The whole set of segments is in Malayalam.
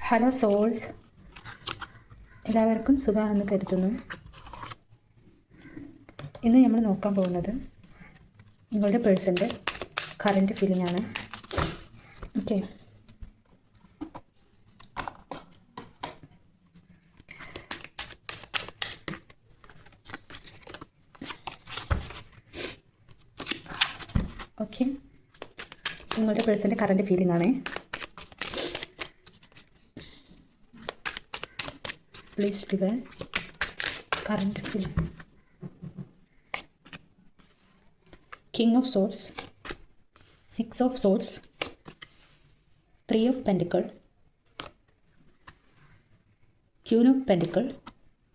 ഹലോ സോൾസ്, എല്ലാവർക്കും സുഖമാണെന്ന് കരുതുന്നു. ഇന്ന് നമ്മൾ നോക്കാൻ പോകുന്നത് നിങ്ങളുടെ പേഴ്സൻ്റെ കറൻറ്റ് ഫീലിംഗ് ആണ്. ഓക്കെ, നിങ്ങളുടെ പേഴ്സൻ്റെ കറൻറ്റ് ഫീലിംഗ് ആണ്. Please divine current feeling. King of Swords, Six of Swords, Three of Pentacles, Queen of Pentacles,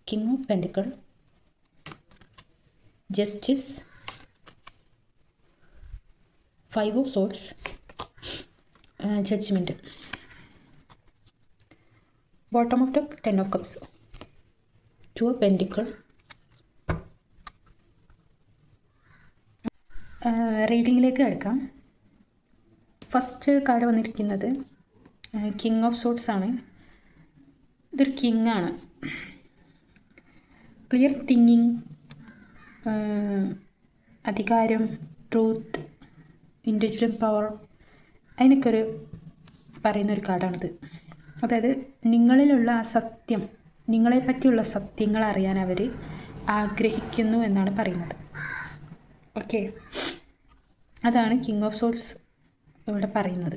King of Pentacles, Justice, Five of Swords, Judgment. Bottom of the Ten of Cups, Two of Pentacles. റീഡിങ്ങിലേക്ക് എടുക്കാം. ഫസ്റ്റ് കാർഡ് വന്നിരിക്കുന്നത് കിങ് ഓഫ് സോർട്സ് ആണ്. ഇതൊരു കിങ് ആണ്. ക്ലിയർ തിങ്കിങ്, അധികാരം, ട്രൂത്ത്, ഇൻഡിവിജ്വൽ പവർ, അതിനൊക്കെ ഒരു പറയുന്നൊരു കാർഡാണിത്. അതായത് നിങ്ങളിലുള്ള ആ സത്യം, നിങ്ങളെപ്പറ്റിയുള്ള സത്യങ്ങൾ അറിയാൻ അവർ ആഗ്രഹിക്കുന്നു എന്നാണ് പറയുന്നത്. ഓക്കെ, അതാണ് കിങ് ഓഫ് സോർട്സ് ഇവിടെ പറയുന്നത്.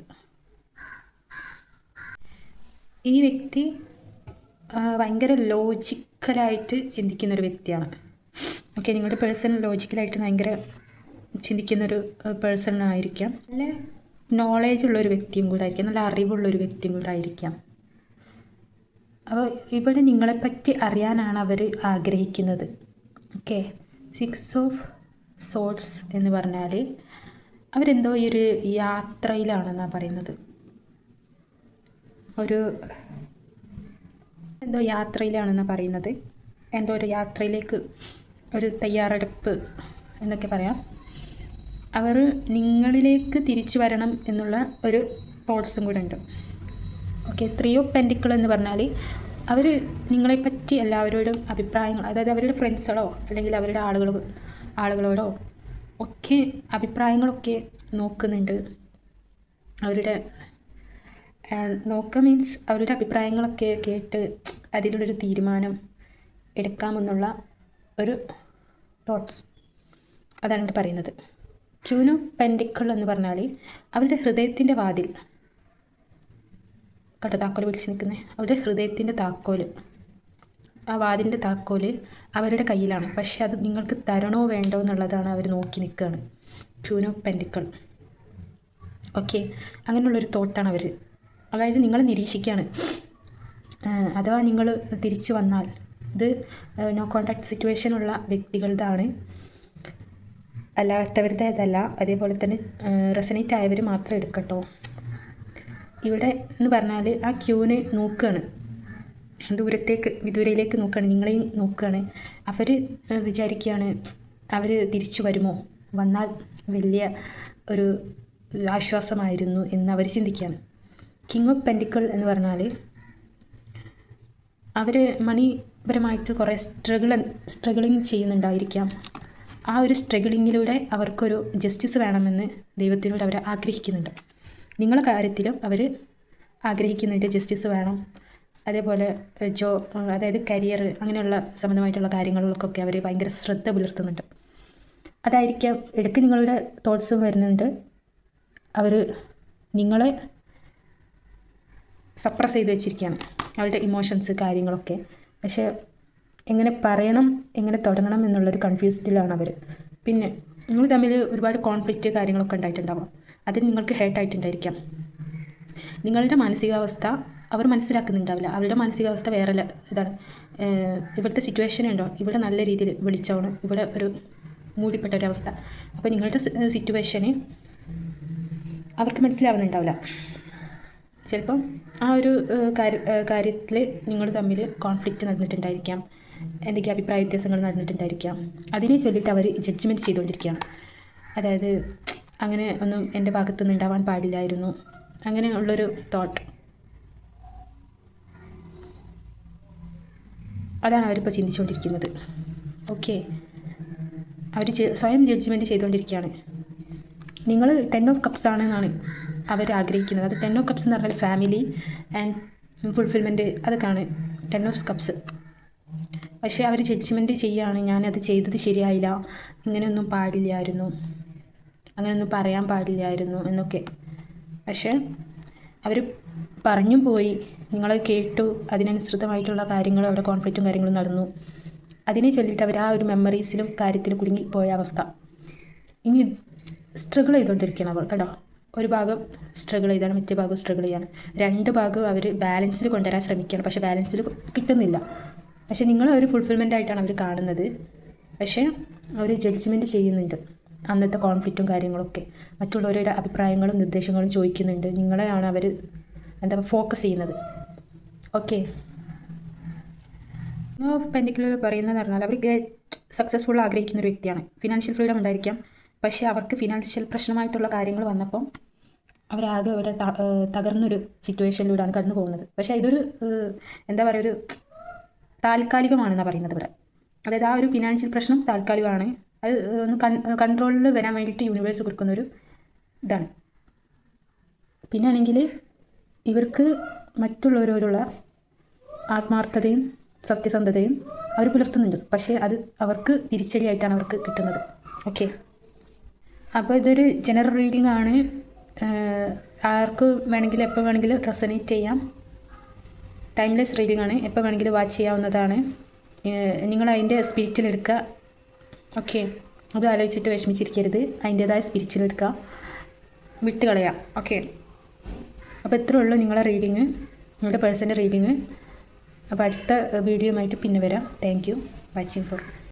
ഈ വ്യക്തി ഭയങ്കര ലോജിക്കലായിട്ട് ചിന്തിക്കുന്നൊരു വ്യക്തിയാണ്. ഓക്കെ, നിങ്ങളുടെ പേഴ്സൺ ലോജിക്കലായിട്ട് ഭയങ്കര ചിന്തിക്കുന്നൊരു പേഴ്സൺ ആയിരിക്കാം. നല്ല നോളേജ് ഉള്ളൊരു വ്യക്തിയും കൂടെ ആയിരിക്കാം, നല്ല അറിവുള്ളൊരു വ്യക്തിയും കൂടെ ആയിരിക്കാം. അപ്പോൾ ഇവിടെ നിങ്ങളെപ്പറ്റി അറിയാനാണ് അവർ ആഗ്രഹിക്കുന്നത്. ഓക്കെ, സിക്സ് ഓഫ് സോർട്സ് എന്ന് പറഞ്ഞാൽ അവരെന്തോ ഈ ഒരു യാത്രയിലാണെന്നാണ് പറയുന്നത്. എന്തോ യാത്രയിലാണെന്നാണ് പറയുന്നത്. എന്തോ ഒരു യാത്രയിലേക്ക് ഒരു തയ്യാറെടുപ്പ് എന്നൊക്കെ പറയാം. അവർ നിങ്ങളിലേക്ക് തിരിച്ചു വരണം എന്നുള്ള ഒരു തോട്ട്സും കൂടെ ഉണ്ട്. ഓക്കെ, ത്രീ ഓഫ് പെൻറ്റിക്കിൾ എന്ന് പറഞ്ഞാൽ അവർ നിങ്ങളെപ്പറ്റി എല്ലാവരോടും അഭിപ്രായങ്ങൾ, അതായത് അവരുടെ ഫ്രണ്ട്സുകളോ അല്ലെങ്കിൽ അവരുടെ ആളുകളോടോ ഒക്കെ അഭിപ്രായങ്ങളൊക്കെ നോക്കുന്നുണ്ട്. അവരുടെ മീൻസ് അവരുടെ അഭിപ്രായങ്ങളൊക്കെ കേട്ട് അതിലുള്ളൊരു തീരുമാനം എടുക്കാമെന്നുള്ള ഒരു തോട്ട്സ്, അതാണ് ഇവിടെ പറയുന്നത്. ക്വീൻ ഓഫ് പെൻറ്റിക്കിൾ എന്ന് പറഞ്ഞാൽ അവരുടെ ഹൃദയത്തിൻ്റെ വാതിൽ, കണ്ട താക്കോൽ പിടിച്ച് നിൽക്കുന്നത്, അവരുടെ ഹൃദയത്തിൻ്റെ താക്കോൽ, ആ വാതിലിൻ്റെ താക്കോൽ അവരുടെ കയ്യിലാണ്. പക്ഷേ അത് നിങ്ങൾക്ക് തരണോ വേണ്ടോ എന്നുള്ളതാണ് അവർ നോക്കി നിൽക്കുകയാണ്. Queen of pentacle. ഓക്കെ, അങ്ങനെയുള്ളൊരു തോട്ടാണ് അവർ. അതായത് നിങ്ങൾ നിരീക്ഷിക്കുകയാണ്. അഥവാ നിങ്ങൾ തിരിച്ചു വന്നാൽ ഇത് നോ കോൺടാക്ട് സിറ്റുവേഷനുള്ള വ്യക്തികളുടെയാണ്, അല്ലാത്തവരുടേതല്ല. അതേപോലെ തന്നെ റെസനേറ്റ് ആയവർ മാത്രം എടുക്കട്ടോ. ഇവിടെ എന്ന് പറഞ്ഞാൽ ആ ക്യൂനെ നോക്കുകയാണ്, വിദൂരയിലേക്ക് നോക്കുകയാണ്, നിങ്ങളെയും നോക്കുകയാണ്. അവർ വിചാരിക്കുകയാണ് അവർ തിരിച്ചു വരുമോ, വന്നാൽ വലിയ ഒരു ആശ്വാസമായിരുന്നു എന്ന് അവർ ചിന്തിക്കുകയാണ്. കിങ് ഓഫ് പെൻറ്റിക്കിൾ എന്ന് പറഞ്ഞാൽ അവർ മണിപരമായിട്ട് കുറേ സ്ട്രഗിളിങ് ചെയ്യുന്നുണ്ടായിരിക്കാം. ആ ഒരു സ്ട്രഗിളിങ്ങിലൂടെ അവർക്കൊരു ജസ്റ്റിസ് വേണമെന്ന് ദൈവത്തിനോട് അവർ ആഗ്രഹിക്കുന്നുണ്ട്. നിങ്ങളുടെ കാര്യത്തിലും അവർ ആഗ്രഹിക്കുന്നുണ്ട് ജസ്റ്റിസ് വേണം. അതേപോലെ അതായത് കരിയർ അങ്ങനെയുള്ള സംബന്ധമായിട്ടുള്ള കാര്യങ്ങളിലൊക്കെ അവർ ഭയങ്കര ശ്രദ്ധ പുലർത്തുന്നുണ്ട്. അതായിരിക്കാം ഇടയ്ക്ക് നിങ്ങളുടെ തോട്ട്സും വരുന്നുണ്ട്. അവർ നിങ്ങളെ സപ്രസ് ചെയ്ത് വെച്ചിരിക്കുകയാണ്, അവരുടെ ഇമോഷൻസ് കാര്യങ്ങളൊക്കെ. പക്ഷേ എങ്ങനെ പറയണം, എങ്ങനെ തുടങ്ങണം എന്നുള്ളൊരു കൺഫ്യൂസ്ഡിലാണ് അവർ. പിന്നെ നിങ്ങൾ തമ്മിൽ ഒരുപാട് കോൺഫ്ലിക്റ്റ് കാര്യങ്ങളൊക്കെ ഉണ്ടായിട്ടുണ്ടാവാം. അതിന് നിങ്ങൾക്ക് ഹേർട്ടായിട്ടുണ്ടായിരിക്കാം. നിങ്ങളുടെ മാനസികാവസ്ഥ അവർ മനസ്സിലാക്കുന്നുണ്ടാവില്ല. അവരുടെ മാനസികാവസ്ഥ വേറെ ഇതാണ്. ഇവിടുത്തെ സിറ്റുവേഷൻ ഉണ്ടോ, ഇവിടെ നല്ല രീതിയിൽ വിളിച്ചാണ്, ഇവിടെ ഒരു മൂടിപ്പെട്ട ഒരവസ്ഥ. അപ്പോൾ നിങ്ങളുടെ സിറ്റുവേഷന് അവർക്ക് മനസ്സിലാവുന്നുണ്ടാവില്ല. ചിലപ്പം ആ ഒരു കാര്യത്തിൽ നിങ്ങൾ തമ്മിൽ കോൺഫ്ലിക്റ്റ് നടന്നിട്ടുണ്ടായിരിക്കാം, എന്തൊക്കെ അഭിപ്രായ വ്യത്യാസങ്ങൾ നടന്നിട്ടുണ്ടായിരിക്കാം. അതിനെ ചൊല്ലിയിട്ട് അവർ ജഡ്ജ്മെൻറ്റ് ചെയ്തുകൊണ്ടിരിക്കുകയാണ്. അതായത് അങ്ങനെ ഒന്നും എൻ്റെ ഭാഗത്തുനിന്ന് ഉണ്ടാവാൻ പാടില്ലായിരുന്നു, അങ്ങനെ ഉള്ളൊരു തോട്ട്. അതാണ് അവരിപ്പോൾ ചിന്തിച്ചുകൊണ്ടിരിക്കുന്നത്. ഓക്കെ, അവർ സ്വയം ജഡ്ജ്മെൻറ്റ് ചെയ്തുകൊണ്ടിരിക്കുകയാണ്. നിങ്ങൾ 10 ഓഫ് കപ്സ് ആണെന്നാണ് അവർ ആഗ്രഹിക്കുന്നത്. അത് 10 ഓഫ് കപ്സ് എന്ന് പറഞ്ഞാൽ ഫാമിലി ആൻഡ് ഫുൾഫിൽമെൻറ്റ്, അതൊക്കെയാണ് 10 ഓഫ് കപ്സ്. പക്ഷേ അവർ ജഡ്ജ്മെൻറ്റ് ചെയ്യുകയാണ്, ഞാനത് ചെയ്തത് ശരിയായില്ല, ഇങ്ങനെയൊന്നും പാടില്ലായിരുന്നു, അങ്ങനെയൊന്നും പറയാൻ പാടില്ലായിരുന്നു എന്നൊക്കെ. പക്ഷേ അവർ പറഞ്ഞും പോയി, നിങ്ങൾ കേട്ടു, അതിനനുസൃതമായിട്ടുള്ള കാര്യങ്ങൾ, അവിടെ കോൺഫ്ലിക്റ്റും കാര്യങ്ങളും നടന്നു. അതിനെ ചൊല്ലിയിട്ട് അവർ ആ ഒരു മെമ്മറീസിലും കാര്യത്തിലും കുടുങ്ങിപ്പോയ അവസ്ഥ. ഇനി സ്ട്രഗിൾ ചെയ്തുകൊണ്ടിരിക്കണം അവൾ കേട്ടോ. ഒരു ഭാഗം സ്ട്രഗിൾ ചെയ്താണ്, മറ്റേ ഭാഗം സ്ട്രഗിൾ ചെയ്യാണ്. 2 ഭാഗം അവർ ബാലൻസിൽ കൊണ്ടുവരാൻ ശ്രമിക്കുകയാണ്. പക്ഷേ ബാലൻസിൽ കിട്ടുന്നില്ല. പക്ഷേ നിങ്ങൾ ഒരു ഫുൾഫിൽമെൻ്റ് ആയിട്ടാണ് അവർ കാണുന്നത്. പക്ഷേ അവർ ജഡ്ജ്മെൻറ്റ് ചെയ്യുന്നുണ്ട് അന്നത്തെ കോൺഫ്ലിക്റ്റും കാര്യങ്ങളൊക്കെ. മറ്റുള്ളവരുടെ അഭിപ്രായങ്ങളും നിർദ്ദേശങ്ങളും ചോദിക്കുന്നുണ്ട്. നിങ്ങളെയാണ് അവർ ഫോക്കസ് ചെയ്യുന്നത്. ഓക്കെ, പെൻഡിക്കുലർ പറയുന്നത് പറഞ്ഞാൽ അവർ സക്സസ്ഫുൾ ആഗ്രഹിക്കുന്ന ഒരു വ്യക്തിയാണ്. ഫിനാൻഷ്യൽ ഫ്രീഡം ഉണ്ടായിരിക്കാം, പക്ഷേ അവർക്ക് ഫിനാൻഷ്യൽ പ്രശ്നമായിട്ടുള്ള കാര്യങ്ങൾ വന്നപ്പം അവരാകെ ഒരു തകർന്നൊരു സിറ്റുവേഷനിലൂടെയാണ് കടന്നു പോകുന്നത്. പക്ഷേ ഇതൊരു എന്താ പറയുക, ഒരു താൽക്കാലികമാണെന്നാണ് പറയുന്നത് ഇവിടെ. അതായത് ആ ഒരു ഫിനാൻഷ്യൽ പ്രശ്നം താൽക്കാലികമാണ്. അത് ഒന്ന് കൺട്രോളിൽ വരാൻ വേണ്ടിയിട്ട് യൂണിവേഴ്സ് കൊടുക്കുന്നൊരു ഇതാണ്. പിന്നെ ആണെങ്കിൽ ഇവർക്ക് മറ്റുള്ളവരോടുള്ള ആത്മാർത്ഥതയും സത്യസന്ധതയും അവർ പുലർത്തുന്നുണ്ട്. പക്ഷേ അത് അവർക്ക് തിരിച്ചടിയായിട്ടാണ് അവർക്ക് കിട്ടുന്നത്. ഓക്കെ, അപ്പോൾ ഇതൊരു ജനറൽ റീഡിംഗ് ആണ്. ആർക്ക് വേണമെങ്കിലും എപ്പോൾ വേണമെങ്കിലും റെസനേറ്റ് ചെയ്യാം. ടൈംലെസ് റീഡിംഗ് ആണ്, എപ്പോൾ വേണമെങ്കിലും വാച്ച് ചെയ്യാവുന്നതാണ്. നിങ്ങൾ അതിൻ്റെ സ്പിരിറ്റിലെടുക്കുക. ഓക്കെ, അത് ആലോചിച്ചിട്ട് വിഷമിച്ചിരിക്കരുത്. അതിൻ്റേതായ സ്പിരിറ്റിലെടുക്കുക, വിട്ട് കളയാം. ഓക്കെ, അപ്പോൾ ഇത്രയേ ഉള്ളൂ നിങ്ങളെ റീഡിങ്, നിങ്ങളുടെ പേഴ്സൻ്റെ റീഡിങ്. അപ്പോൾ അടുത്ത വീഡിയോ ആയിട്ട് പിന്നെ വരാം. Thank you watching four.